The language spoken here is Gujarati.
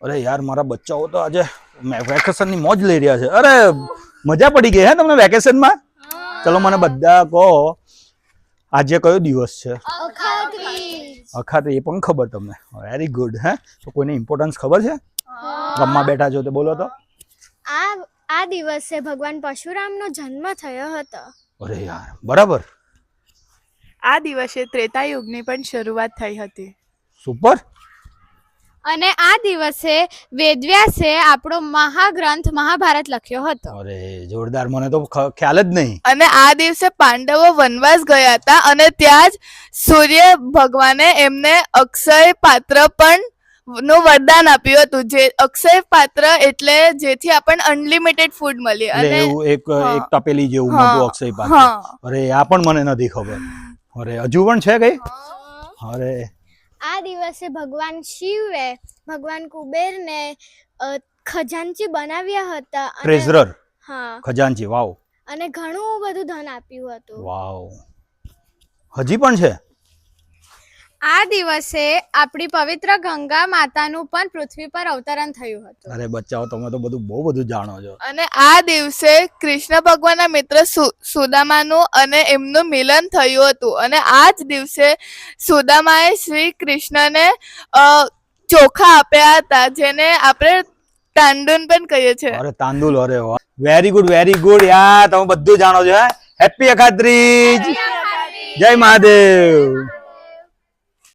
અરે યાર મારા બચ્ચાઓ તો આજે વેકેશન ની મોજ લઈ રહ્યા છે. અરે મજા પડી ગઈ હે તમને વેકેશન માં? ચલો મને બધા કહો આજે કયો દિવસ છે? અખાત્રી. એ પણ ખબર તમને? Very good. હે તો કોઈને ઇમ્પોર્ટન્સ ખબર છે? રમવા બેઠા છો તો બોલો તો. આ દિવસે ભગવાન પરશુરામનો જન્મ થયો હતો. અરે યાર બરાબર. આ દિવસે ત્રેતા યુગની પણ શરૂઆત થઈ હતી. સુપર. અને આ દિવસે વેદવ્યાસે આપણો મહાગ્રંથ મહાભારત લખ્યો હતો. અરે જોરદાર, મને તો ખ્યાલ જ નહીં. અને આ દિવસે પાંડવો વનવાસ ગયા હતા અને ત્યાં જ સૂર્ય ભગવાને એમને અક્ષય પાત્ર પણ નું વરદાન આપ્યું હતું. જે અક્ષય પાત્ર એટલે જેથી આપણને અનલિમિટેડ ફૂડ મળે. અને એવું એક તપેલી જેવું મોટું અક્ષય પાત્ર. અરે આ પણ મને નથી ખબર. અરે હજુ પણ છે કઈ? અરે આ દિવસે ભગવાન શિવે ભગવાન કુબેરને ખજાનચી બનાવ્યા હતા. ટ્રેઝરર. હા, ખજાનચી. વાવ. અને ઘણું બધું ધન આપ્યું હતું. વાવ. હજી પણ છે. આ દિવસે આપણી પવિત્ર ગંગા માતાનું પણ પૃથ્વી પર અવતરણ થયું હતું. અરે બચ્ચાઓ તમે તો બહુ બધું જાણો છો. અને આ દિવસે કૃષ્ણ ભગવાનના મિત્ર સુદામાનું અને એમનું મિલન થયું હતું. અને આ જ દિવસે સુદામાએ શ્રી કૃષ્ણને ચોખા આપ્યા હતા, જેને આપણે તાંડુન પણ કહીએ છીએ. અરે તાંદુલ. અરે વાહ, વેરી ગુડ વેરી ગુડ. યાર તમે બધું જાણો છો. હેપી અખાત્રીજ. જય મહાદેવ.